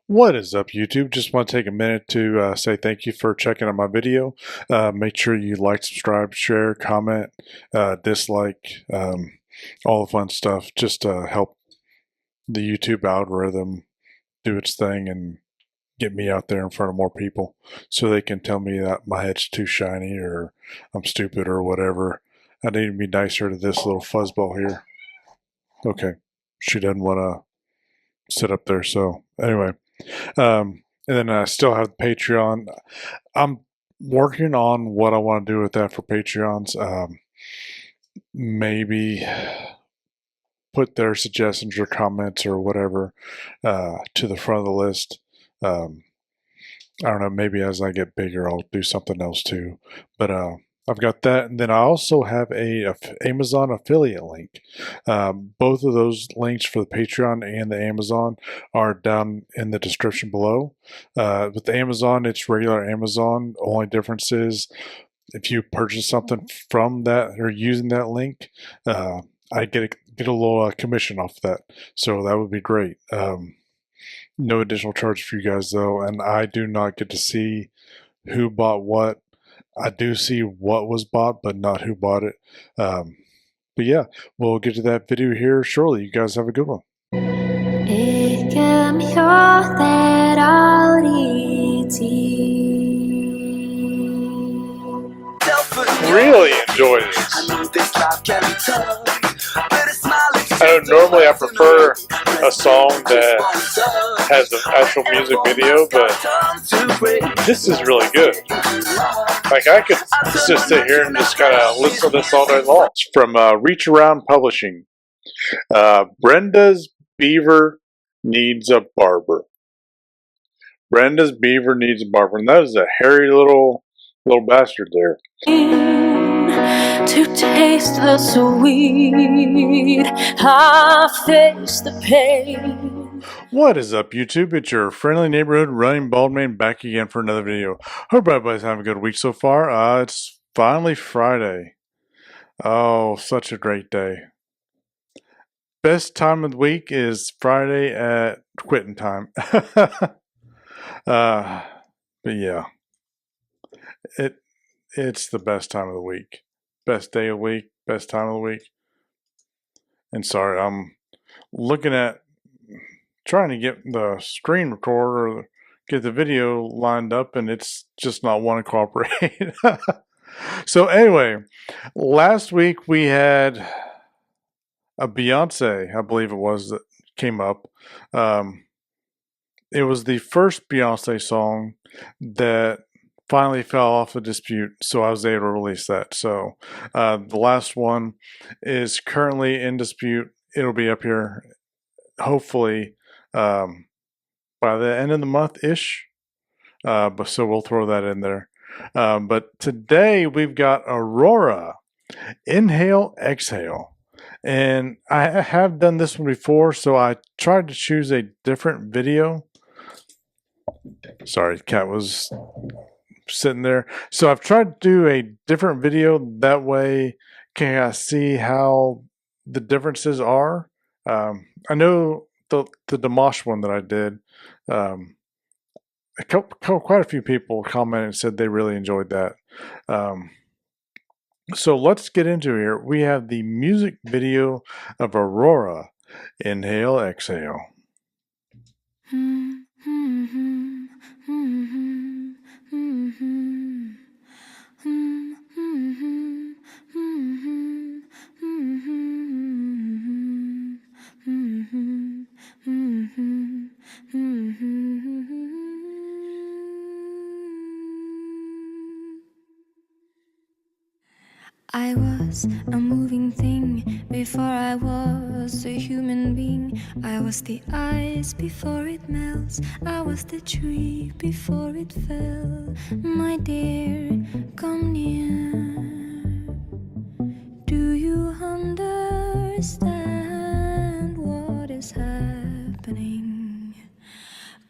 What is up, YouTube? Just want to take a minute to say thank you for checking out my video. Make sure you like, subscribe, share, comment, dislike, all the fun stuff, just to help the YouTube algorithm do its thing and get me out there in front of more people so they can tell me that my head's too shiny or I'm stupid or whatever. I need to be nicer to this little fuzzball here. Okay, she doesn't want to sit up there, so anyway. And then I still have the Patreon. I'm working on what I want to do with that for Patreons. Maybe put their suggestions or comments or whatever to the front of the list. I don't know, maybe as I get bigger, I'll do something else too. But I've got that, and then I also have a Amazon affiliate link. Both of those links for the Patreon and the Amazon are down in the description below. With the Amazon, it's regular Amazon. Only difference is if you purchase something from that or using that link, I get a little commission off that. So that would be great. No additional charge for you guys though, and I do not get to see who bought what. I do see what was bought, but not who bought it. But yeah, we'll get to that video here shortly. You guys have a good one. Really enjoy this. Normally I prefer a song that has an actual music video, but this is really good. Like, I could just sit here and just kind of listen to this all day long. It's from Reach Around Publishing. Brenda's Beaver Needs a Barber. Brenda's Beaver Needs a Barber. And that is a hairy little bastard there. To taste the sweet, I face the pain. What is up, YouTube? It's your friendly neighborhood Runningbaldman back again for another video. Hope everybody's having a good week so far. It's finally Friday. Oh, such a great day. Best time of the week is Friday at quitting time. But yeah, it's the best time of the week. Best day of the week, best time of the week. And sorry, I'm looking at trying to get the screen recorder or get the video lined up, and it's just not wanting to cooperate. So anyway, last week we had a Beyonce, I believe it was, that came up. It was the first Beyonce song that finally fell off the dispute, so I was able to release that. So the last one is currently in dispute. It'll be up here hopefully by the end of the month-ish, but so we'll throw that in there. But today we've got Aurora, Inhale, Exhale. And I have done this one before, so I tried to choose a different video. Sorry, the cat was sitting there. So I've tried to do a different video, that way can I see how the differences are. I know the Dimash one that I did, quite a few people commented and said they really enjoyed that. So let's get into it here. We have the music video of Aurora, Inhale, Exhale. I was a moving thing before I was a human being. I was the ice before it melts. I was the tree before it fell. My dear, come near. Do you understand what is happening?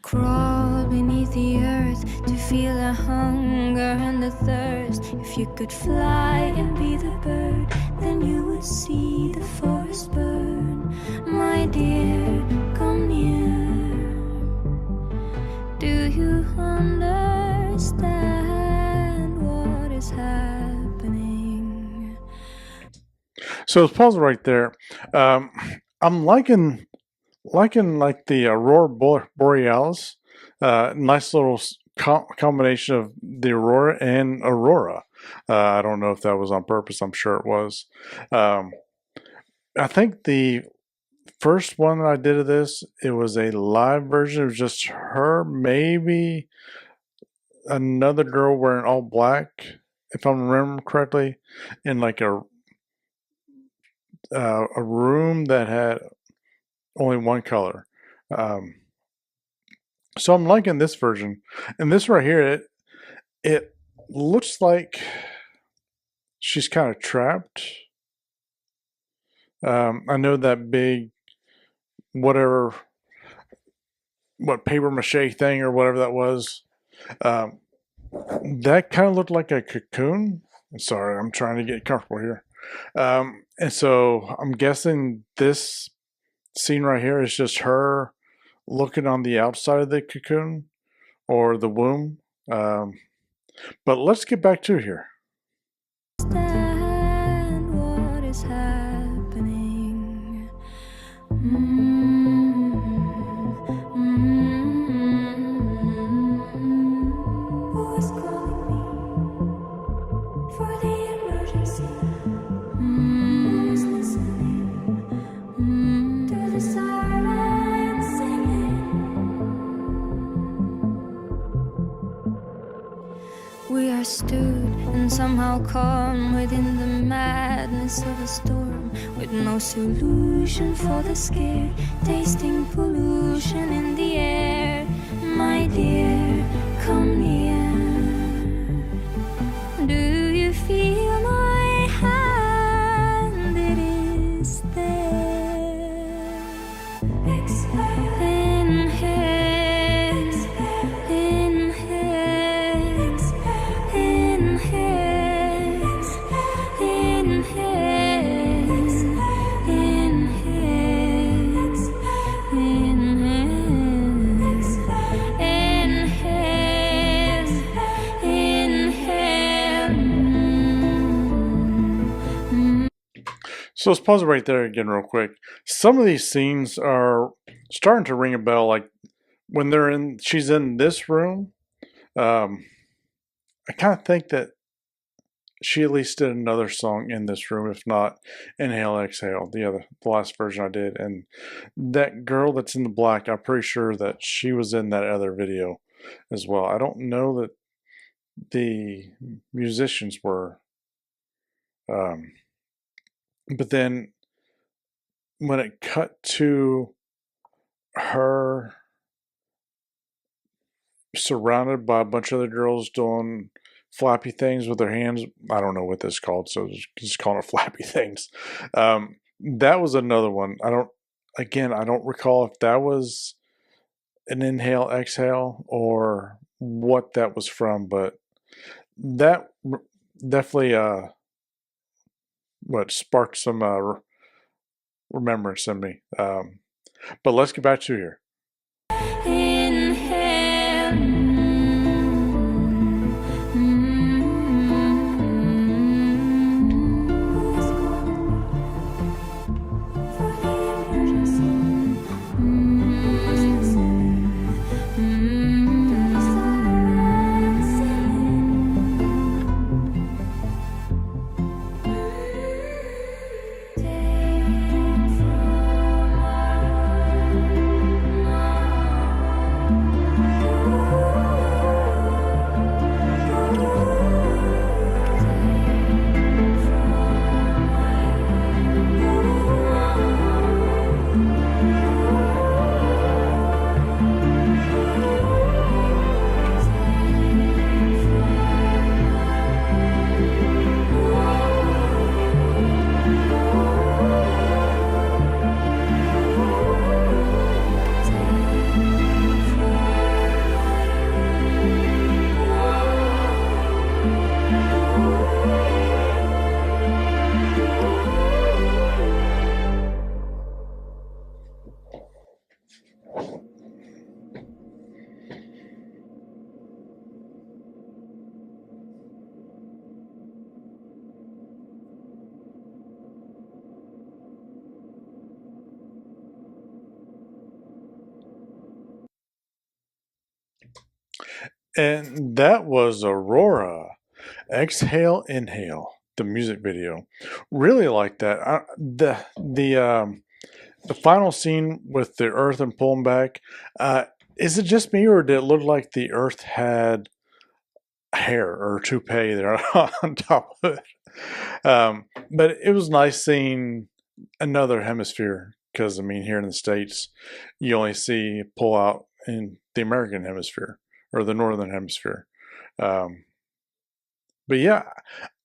Crawl beneath the earth to feel the hunger and the thirst. If you could fly and be the bird, then you would see the forest burn. My dear, come near. Do you understand what is happening? So let's pause right there. I'm liking like the Aurora Borealis. Nice little combination of the Aurora and Aurora. I don't know if that was on purpose. I'm sure it was. I think the first one that I did of this, it was a live version. It was just her, maybe another girl wearing all black, if I'm remembering correctly, in like a room that had only one color. So I'm liking this version, and this right here, it looks like she's kind of trapped. I know that big whatever, what paper mache thing or whatever that was. That kind of looked like a cocoon. Sorry, I'm trying to get comfortable here. And so I'm guessing this scene right here is just her looking on the outside of the cocoon or the womb. But let's get back to here. Understand what is happening. Who is calling me for the emergency? Who is listening to the sirens singing? We are stood and somehow calm within the madness of a storm, with no solution for the scare, tasting pollution in the air. My dear, come near. Do you feel my hand? It is there. Exhale. Inhale. Inhale. Inhale. So let's pause it right there again real quick. Some of these scenes are starting to ring a bell. Like when she's in this room. I kind of think that she at least did another song in this room, if not Inhale, Exhale, the last version I did. And that girl that's in the black, I'm pretty sure that she was in that other video as well. I don't know that the musicians were. But then when it cut to her surrounded by a bunch of other girls doing flappy things with their hands, I don't know what this is called, so just calling it flappy things. That was another one. I don't recall if that was an Inhale, Exhale or what that was from, but that definitely sparked some remembrance in me. But let's get back to here. And that was Aurora. Exhale, Inhale, the music video. Really like that. The final scene with the Earth and pulling back. Is it just me, or did it look like the Earth had hair or toupee there on top of it? But it was nice seeing another hemisphere because I mean, here in the States, you only see pull out in the American hemisphere or the northern hemisphere. Um, but yeah,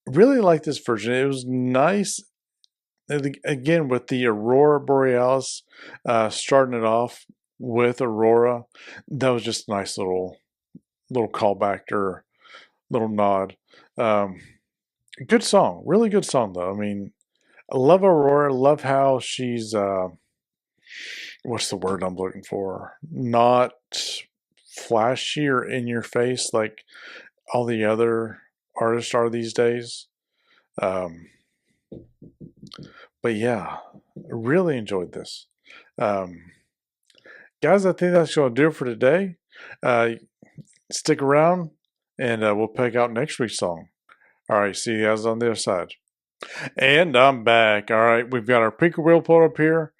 really like this version. It was nice. Again, with the Aurora Borealis, starting it off with Aurora, that was just a nice little callback or little nod. Um, Good song, really good song though. I mean, I love Aurora. Love how she's what's the word I'm looking for? Not flashy or in your face like all the other artists are these days. Um, but yeah, really enjoyed this. Um, Guys, I think that's going to do it for today. Uh, Stick around and we'll pick out next week's song. All right, see you guys on the other side. And I'm back. All right, we've got our Pika wheel pulled up here.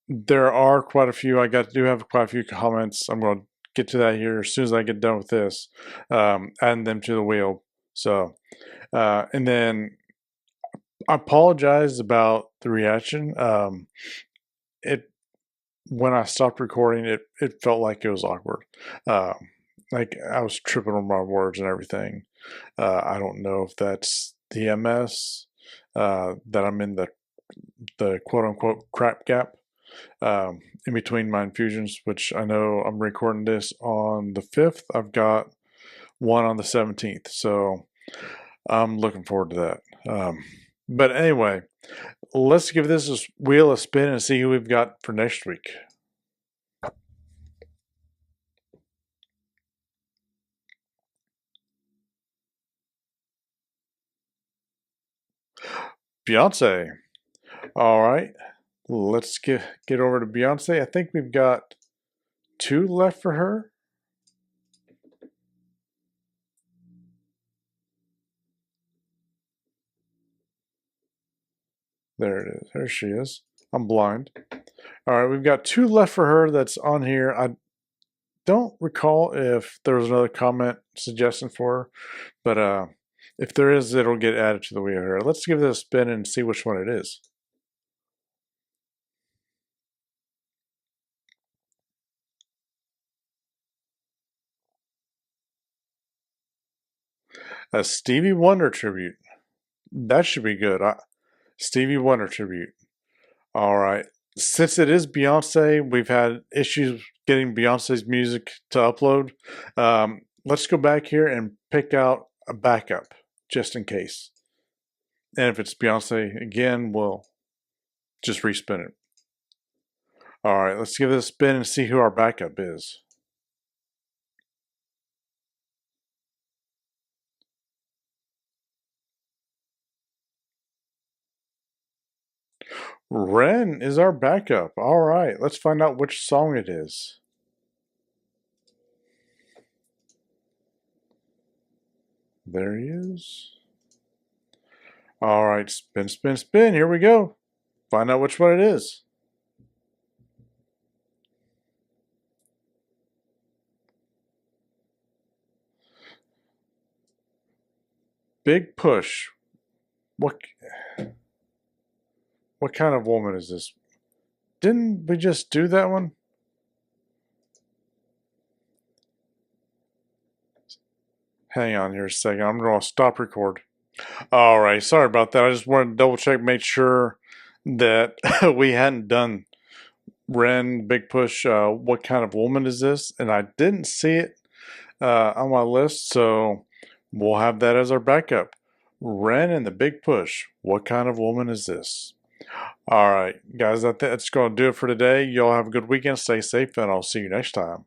There are quite a few. Do have quite a few comments. I'm going to get to that here as soon as I get done with this. Adding them to the wheel. So, and then I apologize about the reaction. It When I stopped recording, it felt like it was awkward. Like I was tripping on my words and everything. I don't know if that's the MS, that I'm in the quote unquote crap gap in between my infusions, which I know I'm recording this on the 5th. I've got one on the 17th. So I'm looking forward to that. But anyway, let's give this wheel a spin and see who we've got for next week. Beyonce. All right. Let's get over to Beyonce. I think we've got 2 left for her. There it is. There she is. I'm blind. All right, we've got 2 left for her that's on here. I don't recall if there was another comment suggestion for her, but if there is, it'll get added to the wheel here. Let's give this a spin and see which one it is. A Stevie Wonder tribute. That should be good. Stevie Wonder tribute. All right. Since it is Beyonce, we've had issues getting Beyonce's music to upload. Let's go back here and pick out a backup just in case. And if it's Beyonce again, we'll just respin it. All right, let's give this a spin and see who our backup is. Ren is our backup. All right, let's find out which song it is. There he is. All right, spin, spin, spin. Here we go. Find out which one it is. Big Push. What kind of woman is this? Didn't we just do that one? Hang on here a second. I'm going to stop record. All right. Sorry about that. I just wanted to double check, make sure that we hadn't done Ren, Big Push. What kind of woman is this? And I didn't see it on my list, so we'll have that as our backup. Ren and the Big Push. What kind of woman is this? All right, guys, that's going to do it for today. Y'all have a good weekend. Stay safe, and I'll see you next time.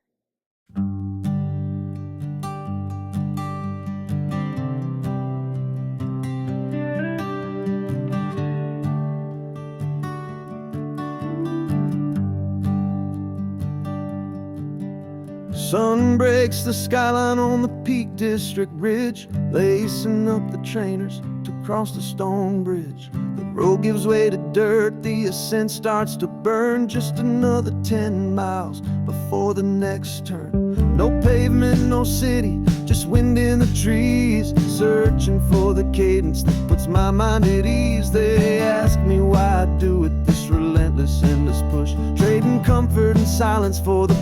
Sun breaks the skyline on the Peak District Ridge, lacing up the trainers to cross the stone bridge. The road gives way to dirt, the ascent starts to burn. Just another 10 miles before the next turn. No pavement, no city, just wind in the trees, searching for the cadence that puts my mind at ease. They ask me why I do it, this relentless, endless push, trading comfort and silence for the